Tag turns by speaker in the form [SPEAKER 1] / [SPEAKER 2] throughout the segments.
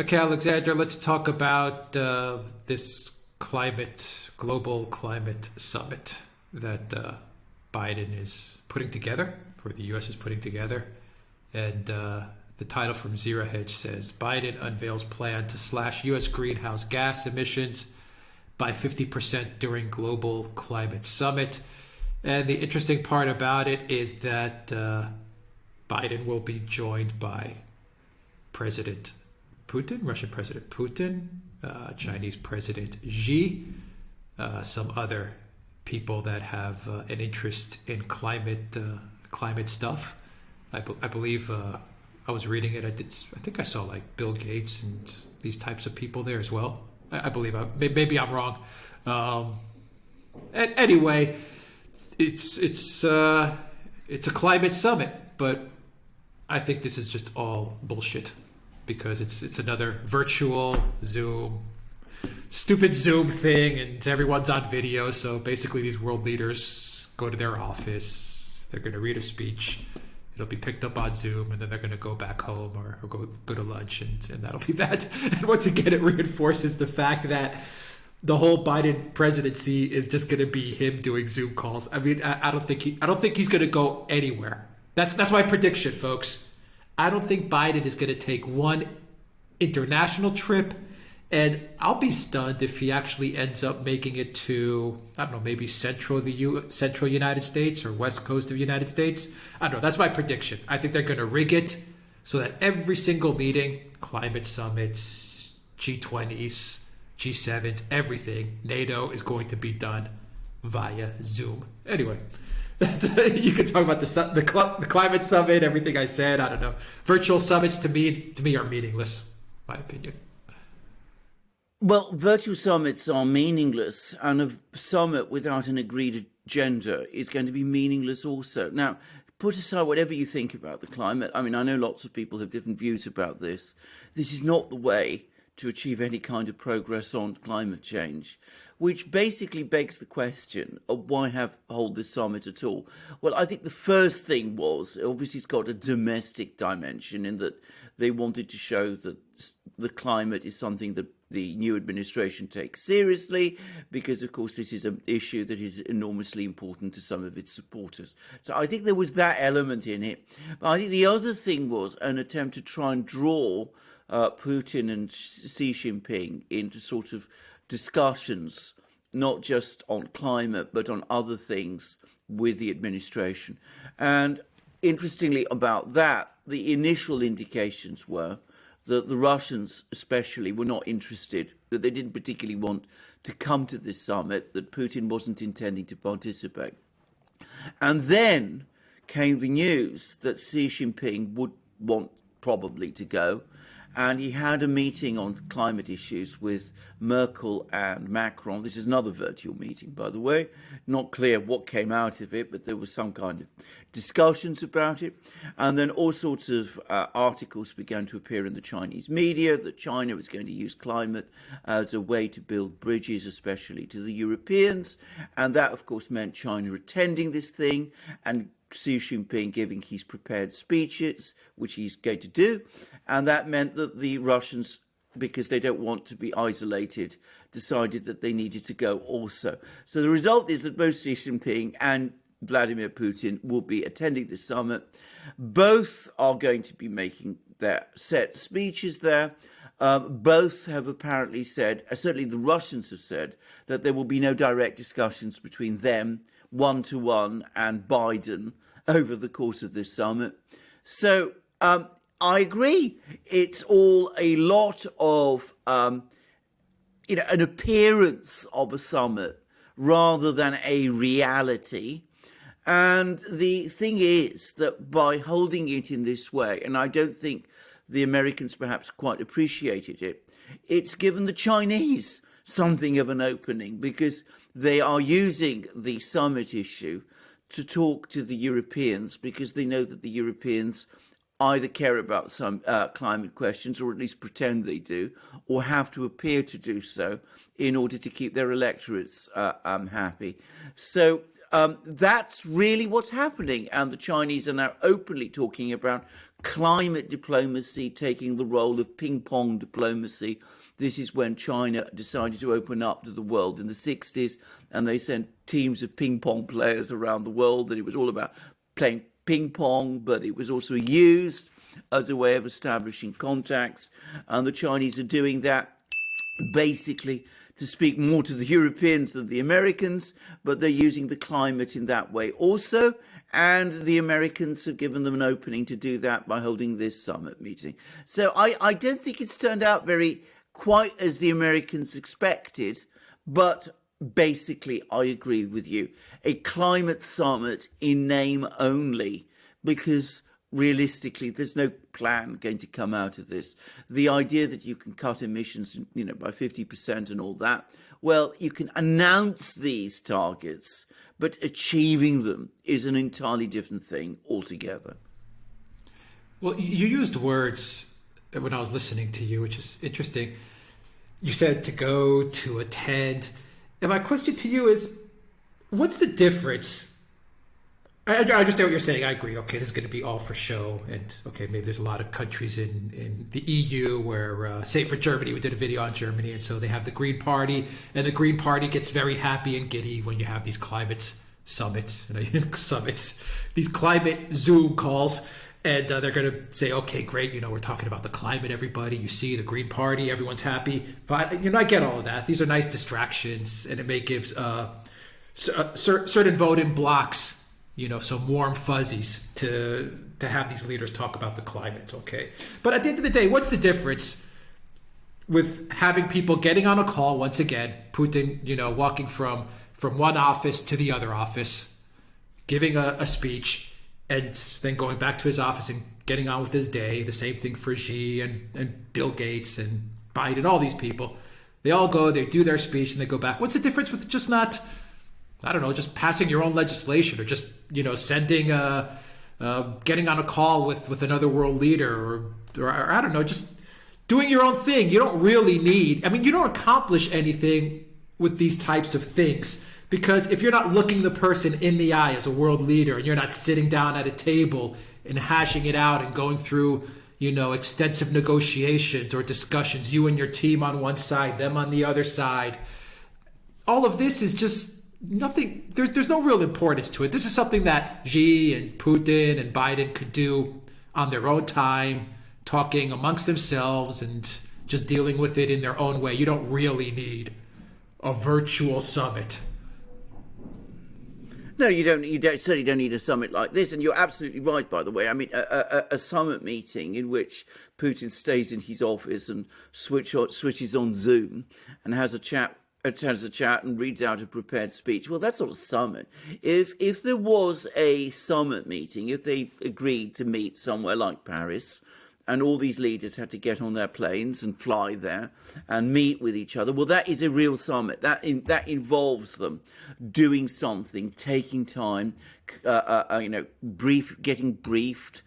[SPEAKER 1] Okay, Alexander, let's talk about this global climate summit that Biden is putting together, or the U.S. is putting together. And the title from Zero Hedge says, Biden unveils plan to slash U.S. greenhouse gas emissions by 50% during global climate summit. And the interesting part about it is that Biden will be joined by President Putin, Russian President Putin, Chinese President Xi, some other people that have an interest in climate stuff. I believe I was reading it. I think I saw like Bill Gates and these types of people there as well. I believe. Maybe I'm wrong. Anyway, it's a climate summit, but I think this is just all bullshit. Because it's another virtual stupid Zoom thing, and everyone's on video. So basically, these world leaders go to their office. They're going to read a speech. It'll be picked up on Zoom, and then they're going to go back home or go to lunch, and that'll be that. And once again, it reinforces the fact that the whole Biden presidency is just going to be him doing Zoom calls. I mean, I don't think he's going to go anywhere. That's my prediction, folks. I don't think Biden is going to take one international trip, and I'll be stunned if he actually ends up making it to, I don't know, maybe central United States or west coast of the United States. I don't know. That's my prediction. I think they're going to rig it so that every single meeting, climate summits, G20s, G7s, everything, NATO is going to be done via Zoom. Anyway. You could talk about the climate summit, everything I said. I don't know. Virtual summits to me are meaningless, my opinion.
[SPEAKER 2] Well, virtual summits are meaningless, and a summit without an agreed agenda is going to be meaningless also. Now, put aside whatever you think about the climate. I mean, I know lots of people have different views about this. This is not the way to achieve any kind of progress on climate change, which basically begs the question of why hold this summit at all? Well, I think the first thing was, obviously it's got a domestic dimension in that they wanted to show that the climate is something that the new administration takes seriously, because of course this is an issue that is enormously important to some of its supporters. So I think there was that element in it. But I think the other thing was an attempt to try and draw Putin and Xi Jinping into sort of discussions, not just on climate, but on other things with the administration. And interestingly about that, the initial indications were that the Russians especially were not interested, that they didn't particularly want to come to this summit, that Putin wasn't intending to participate. And then came the news that Xi Jinping would want probably to go, and he had a meeting on climate issues with Merkel and Macron. This is another virtual meeting, by the way. Not clear what came out of it, but there was some kind of discussions about it. And then all sorts of articles began to appear in the Chinese media that China was going to use climate as a way to build bridges, especially to the Europeans. And that, of course, meant China attending this thing and Xi Jinping giving his prepared speeches, which he's going to do. And that meant that the Russians, because they don't want to be isolated, decided that they needed to go also. So the result is that both Xi Jinping and Vladimir Putin will be attending this summit. Both are going to be making their set speeches there. Both have apparently said, certainly the Russians have said, that there will be no direct discussions between them, one-to-one, and Biden over the course of this summit. So I agree. It's all a lot of, an appearance of a summit rather than a reality. And the thing is that by holding it in this way, and I don't think the Americans perhaps quite appreciated it, it's given the Chinese something of an opening, because they are using the summit issue to talk to the Europeans, because they know that the Europeans either care about some climate questions, or at least pretend they do, or have to appear to do so in order to keep their electorates happy. So that's really what's happening. And the Chinese are now openly talking about climate diplomacy taking the role of ping pong diplomacy. This is when China decided to open up to the world in the 60s, and they sent teams of ping pong players around the world, and it was all about playing ping pong, but it was also used as a way of establishing contacts. And the Chinese are doing that basically to speak more to the Europeans than the Americans, but they're using the climate in that way also. And the Americans have given them an opening to do that by holding this summit meeting. So I don't think it's turned out quite as the Americans expected, but basically I agree with you. A climate summit in name only, because realistically there's no plan going to come out of this. The idea that you can cut emissions, by 50% and all that, well, you can announce these targets, but achieving them is an entirely different thing altogether.
[SPEAKER 1] Well, you used words when I was listening to you, which is interesting. You said to go, to attend. And my question to you is, what's the difference? I understand what you're saying. I agree. Okay, this is going to be all for show. And okay, maybe there's a lot of countries in the EU where, say for Germany, we did a video on Germany. And so they have the Green Party, and the Green Party gets very happy and giddy when you have these climate summits, these climate Zoom calls. And they're going to say, okay, great. We're talking about the climate, everybody. You see the Green Party, everyone's happy. Fine. I get all of that. These are nice distractions, and it may give certain voting blocks, some warm fuzzies to have these leaders talk about the climate. Okay. But at the end of the day, what's the difference with having people getting on a call once again, Putin, walking from one office to the other office, giving a speech, and then going back to his office and getting on with his day? The same thing for Xi and Bill Gates and Biden, all these people. They all go, they do their speech, and they go back. What's the difference with just not, I don't know, just passing your own legislation, or just, sending getting on a call with another world leader, or I don't know, just doing your own thing? You don't really need, you don't accomplish anything with these types of things. Because if you're not looking the person in the eye as a world leader, and you're not sitting down at a table and hashing it out and going through, extensive negotiations or discussions, you and your team on one side, them on the other side, all of this is just nothing. There's no real importance to it. This is something that Xi and Putin and Biden could do on their own time, talking amongst themselves and just dealing with it in their own way. You don't really need a virtual summit.
[SPEAKER 2] No, you don't. Certainly don't need a summit like this. And you're absolutely right, by the way. A summit meeting in which Putin stays in his office and switches on Zoom and has a chat and reads out a prepared speech. Well, that's not a summit. If there was a summit meeting, if they agreed to meet somewhere like Paris, and all these leaders had to get on their planes and fly there and meet with each other, well, that is a real summit. That involves them doing something, taking time, getting briefed,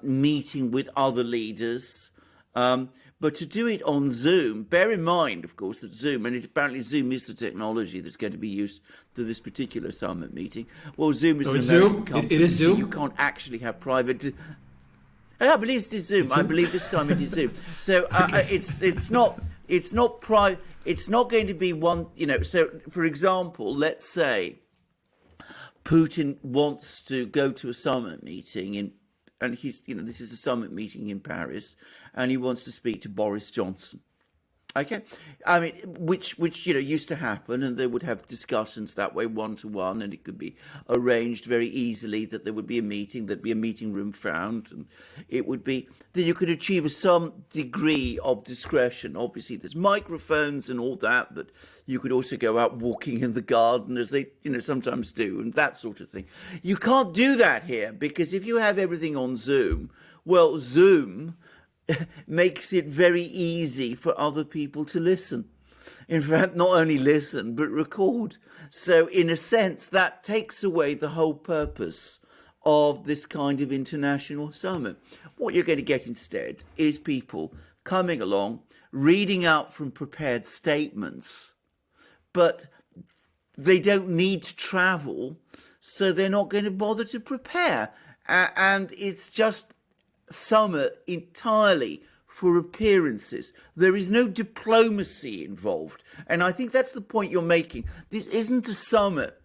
[SPEAKER 2] meeting with other leaders. But to do it on Zoom, bear in mind, of course, that apparently Zoom is the technology that's going to be used for this particular summit meeting. Well, Zoom is an American company.
[SPEAKER 1] It is Zoom?
[SPEAKER 2] So you can't actually have private... I believe it is Zoom. I believe this time it is Zoom. So it's not going to be one. So for example, let's say Putin wants to go to a summit meeting and this is a summit meeting in Paris, and he wants to speak to Boris Johnson. Okay, which used to happen, and they would have discussions that way, one-to-one, and it could be arranged very easily that there would be a meeting, there'd be a meeting room found, and it would be that you could achieve some degree of discretion. Obviously, there's microphones and all that, but you could also go out walking in the garden, as they sometimes do, and that sort of thing. You can't do that here, because if you have everything on Zoom, well, Zoom makes it very easy for other people to listen. In fact, not only listen, but record. So in a sense, that takes away the whole purpose of this kind of international summit. What you're going to get instead is people coming along, reading out from prepared statements, but they don't need to travel, so they're not going to bother to prepare. And it's just summit entirely for appearances. There is no diplomacy involved. And I think that's the point you're making. This isn't a summit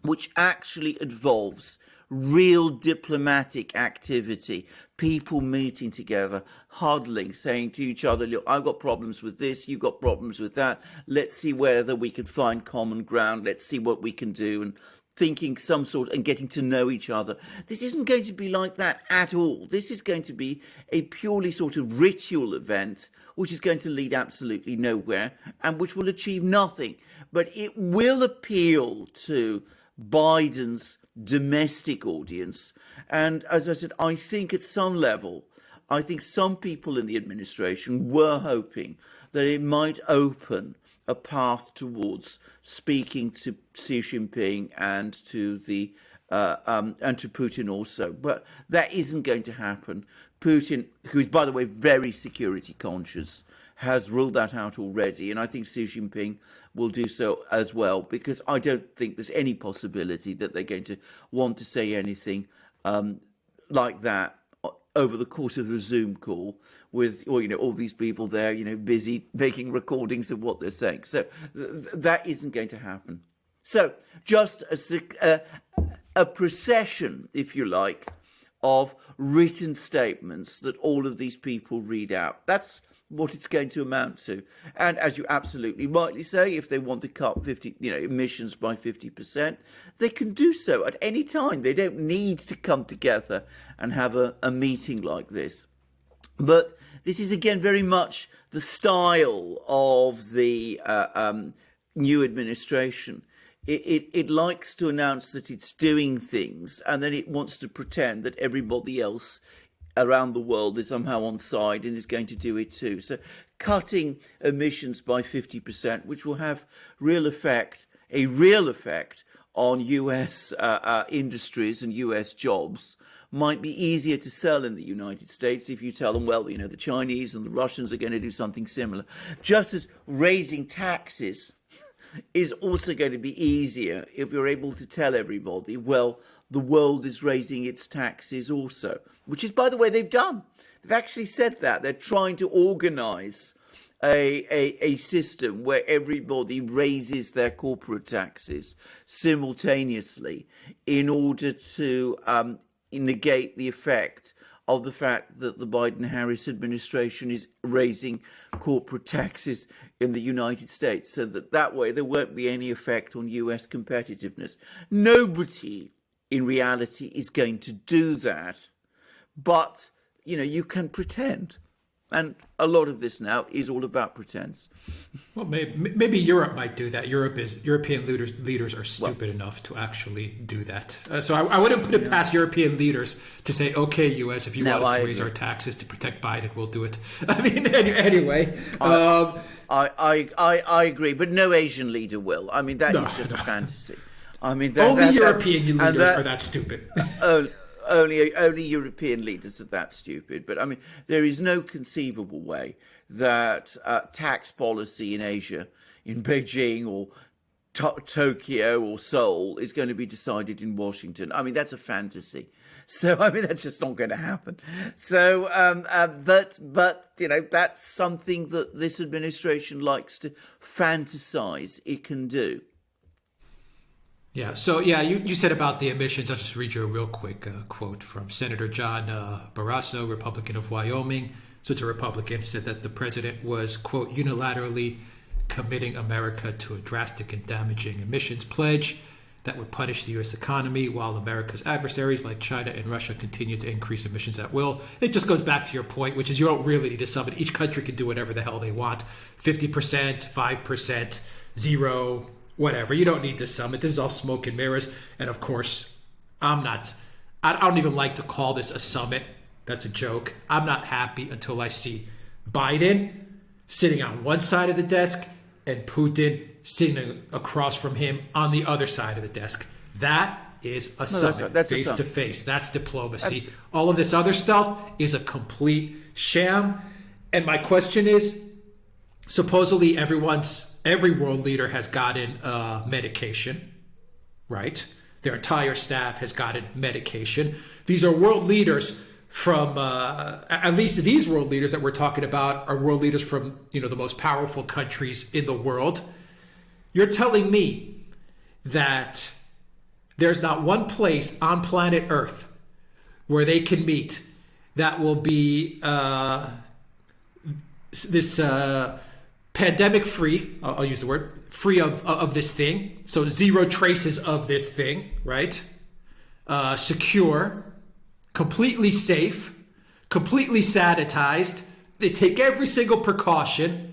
[SPEAKER 2] which actually involves real diplomatic activity, people meeting together, huddling, saying to each other, look, I've got problems with this, you've got problems with that, let's see whether we can find common ground, let's see what we can do, and thinking some sort and getting to know each other. This isn't going to be like that at all. This is going to be a purely sort of ritual event which is going to lead absolutely nowhere and which will achieve nothing. But it will appeal to Biden's domestic audience. And as I said, I think at some level, I think some people in the administration were hoping that it might open a path towards speaking to Xi Jinping and to Putin also, but that isn't going to happen. Putin, who is, by the way, very security conscious, has ruled that out already, and I think Xi Jinping will do so as well, because I don't think there's any possibility that they're going to want to say anything like that over the course of a Zoom call with, or, all these people there, busy making recordings of what they're saying. So that isn't going to happen. So just a procession, if you like, of written statements that all of these people read out. That's what it's going to amount to. And as you absolutely rightly say, if they want to cut emissions by 50%, they can do so at any time. They don't need to come together and have a meeting like this. But this is, again, very much the style of the new administration. It likes to announce that it's doing things, and then it wants to pretend that everybody else around the world is somehow on side and is going to do it too. So cutting emissions by 50%, which will have a real effect on US industries and US jobs, might be easier to sell in the United States if you tell them, well, the Chinese and the Russians are going to do something similar. Just as raising taxes is also going to be easier if you're able to tell everybody, well, the world is raising its taxes also, which is, by the way, they've done. They've actually said that. They're trying to organize a system where everybody raises their corporate taxes simultaneously in order to negate the effect of the fact that the Biden-Harris administration is raising corporate taxes in the United States, so that way there won't be any effect on US competitiveness. Nobody in reality is going to do that, but you can pretend, and a lot of this now is all about pretense.
[SPEAKER 1] Well, maybe Europe might do that. European leaders are stupid enough to actually do that. So I wouldn't put it past European leaders to say, okay, US, if you want us to raise our taxes to protect Biden, we'll do it. I mean, anyway.
[SPEAKER 2] I agree, but no Asian leader will. I mean, that is just a fantasy. I mean,
[SPEAKER 1] only European leaders are that stupid.
[SPEAKER 2] Only European leaders are that stupid. But I mean, there is no conceivable way that tax policy in Asia, in Beijing or Tokyo or Seoul, is going to be decided in Washington. I mean, that's a fantasy. So I mean, that's just not going to happen. So, but that's something that this administration likes to fantasize it can do.
[SPEAKER 1] Yeah. So, you said about the emissions. I'll just read you a real quick quote from Senator John Barrasso, Republican of Wyoming. So it's a Republican, said that the president was, quote, unilaterally committing America to a drastic and damaging emissions pledge that would punish the U.S. economy while America's adversaries like China and Russia continue to increase emissions at will. It just goes back to your point, which is you don't really need a summit. Each country can do whatever the hell they want. 50%, 5%, 0%. Whatever. You don't need this summit. This is all smoke and mirrors. And of course, I don't even like to call this a summit. That's a joke. I'm not happy until I see Biden sitting on one side of the desk and Putin sitting across from him on the other side of the desk. That is a summit,
[SPEAKER 2] that's
[SPEAKER 1] face to face. That's diplomacy. All of this other stuff is a complete sham. And my question is, supposedly every world leader has gotten medication, right? Their entire staff has gotten medication. These are world leaders from, at least these world leaders that we're talking about are world leaders from, the most powerful countries in the world. You're telling me that there's not one place on planet Earth where they can meet that will be this pandemic free, I'll use the word, free of this thing. So 0 traces of this thing, right? Secure, completely safe, completely sanitized. They take every single precaution.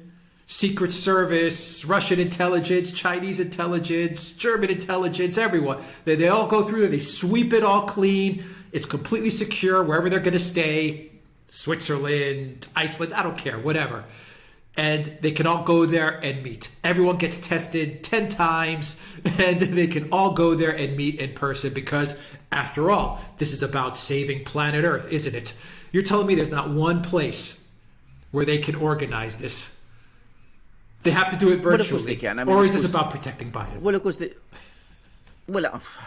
[SPEAKER 1] Secret Service, Russian intelligence, Chinese intelligence, German intelligence, everyone. They all go through there. They sweep it all clean. It's completely secure wherever they're going to stay. Switzerland, Iceland, I don't care, whatever. And they can all go there and meet. Everyone gets tested 10 times, and they can all go there and meet in person because, after all, this is about saving planet Earth, isn't it? You're telling me there's not one place where they can organize this? They have to do it virtually. Well, of course they can. I mean, or is this about protecting Biden?
[SPEAKER 2] Well, of course, I'm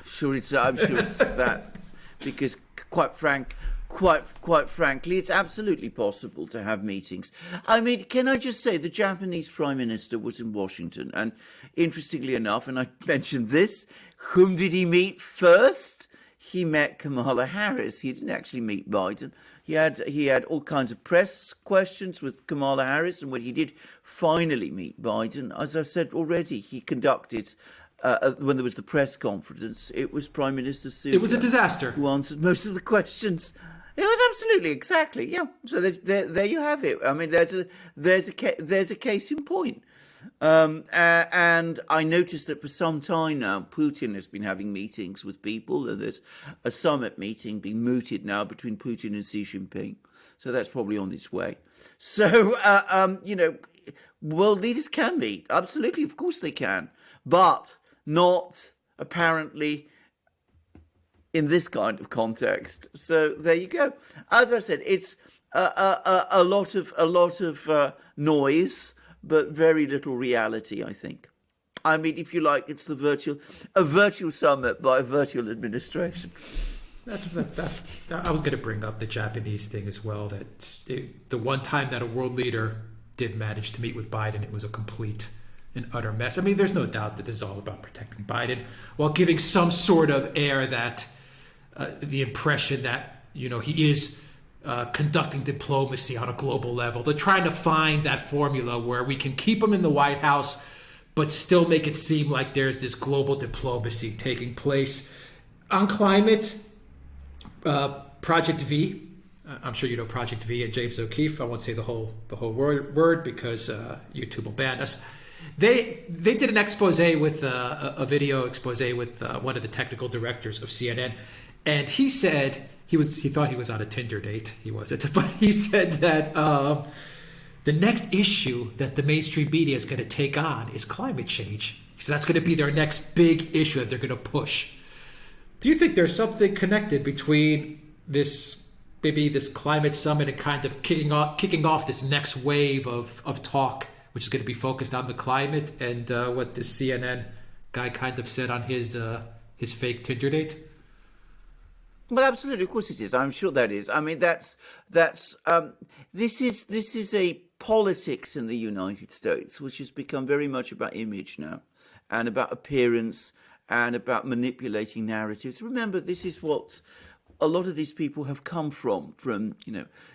[SPEAKER 2] sure it's that, because quite frankly, it's absolutely possible to have meetings. I mean, can I just say the Japanese Prime Minister was in Washington, and interestingly enough, and I mentioned this, whom did he meet first? He met Kamala Harris. He didn't actually meet Biden. He had all kinds of press questions with Kamala Harris, and when he did finally meet Biden, as I said already, he conducted when there was the press conference. It was Prime Minister Suga.
[SPEAKER 1] It was a disaster.
[SPEAKER 2] Who answered most of the questions. It was absolutely exactly, yeah. So there you have it. I mean, there's a case in point. And I noticed that for some time now, Putin has been having meetings with people. There's a summit meeting being mooted now between Putin and Xi Jinping. So that's probably on its way. So, world leaders can meet. Absolutely, of course they can. But not apparently in this kind of context. So there you go. As I said, it's a lot of noise, but very little reality, I think. I mean, if you like, it's a virtual summit by a virtual administration.
[SPEAKER 1] I was going to bring up the Japanese thing as well. The one time that a world leader did manage to meet with Biden, it was a complete and utter mess. I mean, there's no doubt that this is all about protecting Biden, while giving some sort of air that the impression that he is conducting diplomacy on a global level. They're trying to find that formula where we can keep him in the White House, but still make it seem like there's this global diplomacy taking place. On climate, Project V, I'm sure you know Project V and James O'Keefe. I won't say the whole word because YouTube will ban us. They did an expose with a video expose with one of the technical directors of CNN, and he said he thought he was on a Tinder date. He wasn't, but he said that the next issue that the mainstream media is going to take on is climate change. So that's going to be their next big issue that they're going to push. Do you think there's something connected between this climate summit and kind of kicking off this next wave of talk, which is going to be focused on the climate, and what this CNN guy kind of said on his fake Tinder date?
[SPEAKER 2] Well, absolutely, of course it is. I'm sure that is. I mean, this is a politics in the United States which has become very much about image now, and about appearance, and about manipulating narratives. Remember, this is what a lot of these people have come from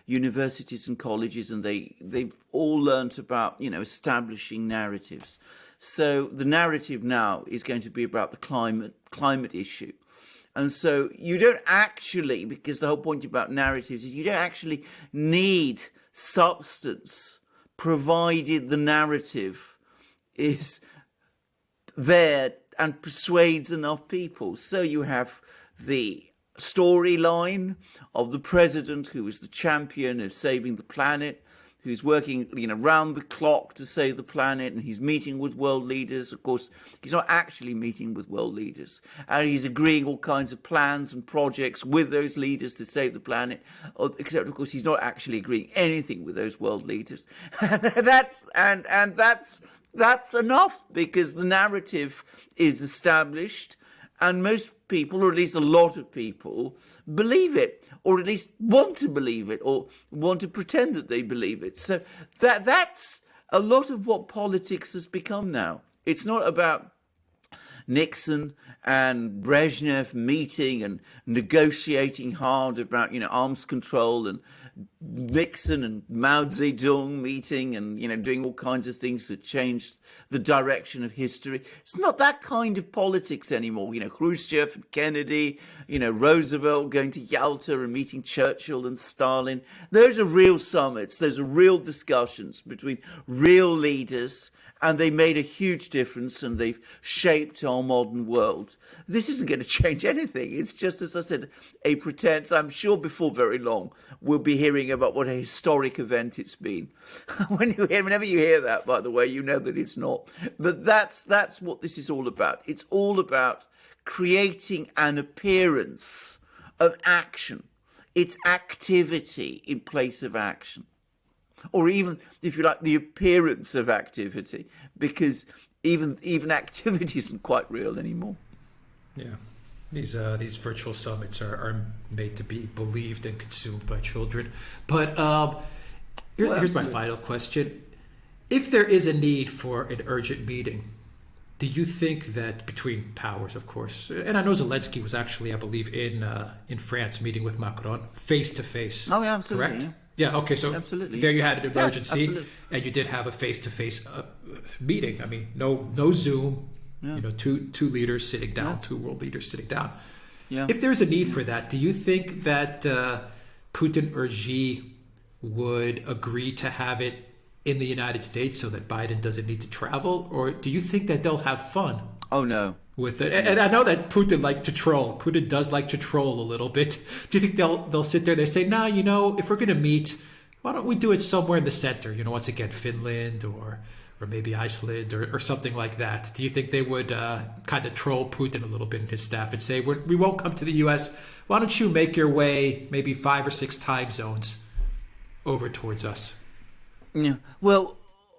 [SPEAKER 2] universities and colleges, and they've all learnt about establishing narratives. So the narrative now is going to be about the climate issue. And so you don't actually, because the whole point about narratives is you don't actually need substance, provided the narrative is there and persuades enough people. So you have the storyline of the president who is the champion of saving the planet, who's working, round the clock to save the planet, and he's meeting with world leaders. Of course, he's not actually meeting with world leaders, and he's agreeing all kinds of plans and projects with those leaders to save the planet. Except, of course, he's not actually agreeing anything with those world leaders. that's enough, because the narrative is established, and most people, or at least a lot of people, believe it, or at least want to believe it, or want to pretend that they believe it. So that's a lot of what politics has become now. It's not about Nixon and Brezhnev meeting and negotiating hard about, arms control, and Nixon and Mao Zedong meeting and, doing all kinds of things that changed the direction of history. It's not that kind of politics anymore. Khrushchev and Kennedy, Roosevelt going to Yalta and meeting Churchill and Stalin. Those are real summits. Those are real discussions between real leaders, and they made a huge difference, and they've shaped our modern world. This isn't going to change anything. It's just, as I said, a pretense. I'm sure before very long we'll be hearing about what a historic event it's been. Whenever you hear that, by the way, you know that it's not. But that's what this is all about. It's all about creating an appearance of action. It's activity in place of action. Or even, if you like, the appearance of activity, because even activity isn't quite real anymore.
[SPEAKER 1] Yeah, these virtual summits are made to be believed and consumed by children. But here's my final question: if there is a need for an urgent meeting, do you think that between powers, of course, and I know Zelensky was actually, I believe, in France meeting with Macron face to face.
[SPEAKER 2] Oh yeah, absolutely.
[SPEAKER 1] Correct.
[SPEAKER 2] Yeah.
[SPEAKER 1] Yeah, okay, so
[SPEAKER 2] absolutely.
[SPEAKER 1] There you had an emergency,
[SPEAKER 2] yeah,
[SPEAKER 1] and you did have a face-to-face meeting. I mean, no Zoom, two leaders sitting down, two world leaders sitting down. Yeah. If there's a need for that, do you think that Putin or Xi would agree to have it in the United States so that Biden doesn't need to travel? Or do you think that they'll have fun?
[SPEAKER 2] Oh, no.
[SPEAKER 1] With it, and I know that Putin likes to troll. Putin does like to troll a little bit. Do you think they'll sit there? They say, "Nah, if we're going to meet, why don't we do it somewhere in the center? Once again, Finland or maybe Iceland or something like that." Do you think they would kind of troll Putin a little bit and his staff and say, "We won't come to the U.S. Why don't you make your way maybe 5 or 6 time zones over towards us?"
[SPEAKER 2] Yeah. Well,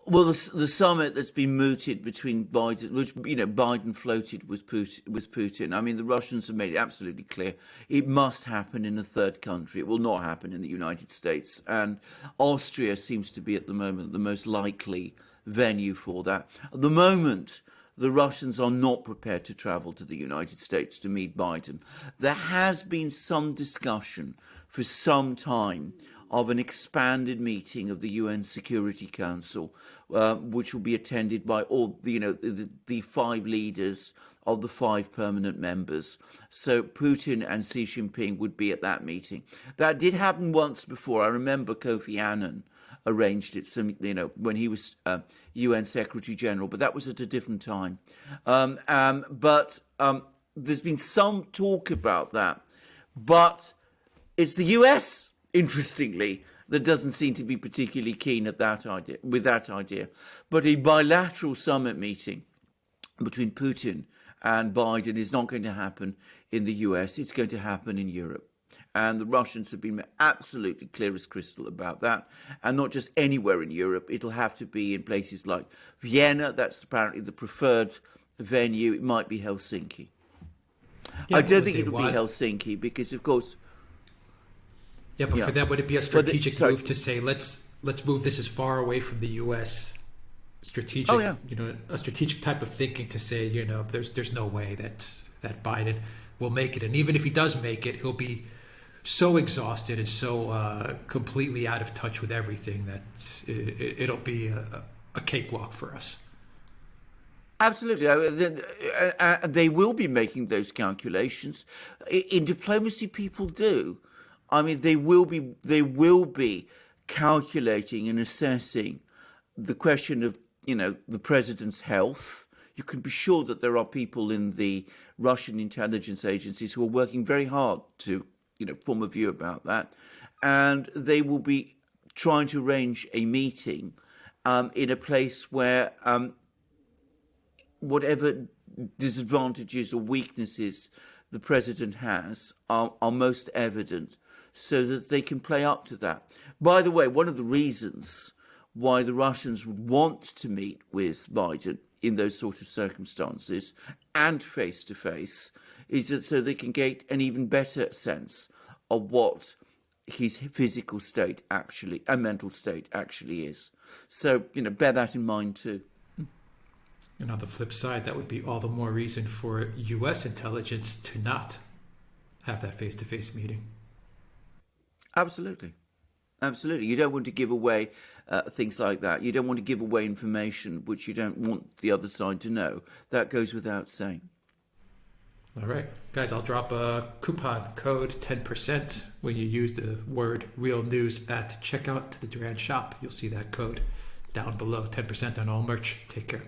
[SPEAKER 2] the summit that's been mooted between Biden, which Biden floated with Putin. I mean, the Russians have made it absolutely clear it must happen in a third country. It will not happen in the United States, and Austria seems to be at the moment the most likely venue for that. At the moment, the Russians are not prepared to travel to the United States to meet Biden. There has been some discussion for some time of an expanded meeting of the UN Security Council, which will be attended by all the 5 leaders of the 5 permanent members. So Putin and Xi Jinping would be at that meeting. That did happen once before. I remember Kofi Annan arranged it, when he was UN Secretary General, but that was at a different time. But there's been some talk about that, but it's the US, interestingly, that doesn't seem to be particularly keen at that idea. But a bilateral summit meeting between Putin and Biden is not going to happen in the US. It's going to happen in Europe. And the Russians have been absolutely clear as crystal about that. And not just anywhere in Europe. It'll have to be in places like Vienna. That's apparently the preferred venue. It might be Helsinki. I don't think it'll be Helsinki because, of course...
[SPEAKER 1] Yeah, but for them, would it be a strategic move to say, let's move this as far away from the U.S.? Strategic, a strategic type of thinking to say, there's no way that Biden will make it. And even if he does make it, he'll be so exhausted and so completely out of touch with everything that it'll be a cakewalk for us.
[SPEAKER 2] Absolutely. They will be making those calculations. In diplomacy, people do. I mean, they will be calculating and assessing the question of, the president's health. You can be sure that there are people in the Russian intelligence agencies who are working very hard to, form a view about that. And they will be trying to arrange a meeting in a place where whatever disadvantages or weaknesses the president has are most evident, so that they can play up to that. By the way, one of the reasons why the Russians would want to meet with Biden in those sort of circumstances and face to face is that so they can get an even better sense of what his physical state actually and mental state actually is. So, bear that in mind too.
[SPEAKER 1] And on the flip side, that would be all the more reason for U.S. intelligence to not have that face-to-face meeting.
[SPEAKER 2] Absolutely. Absolutely. You don't want to give away things like that. You don't want to give away information which you don't want the other side to know. That goes without saying.
[SPEAKER 1] All right. Guys, I'll drop a coupon code 10% when you use the word Real News at checkout to the Duran shop. You'll see that code down below. 10% on all merch. Take care.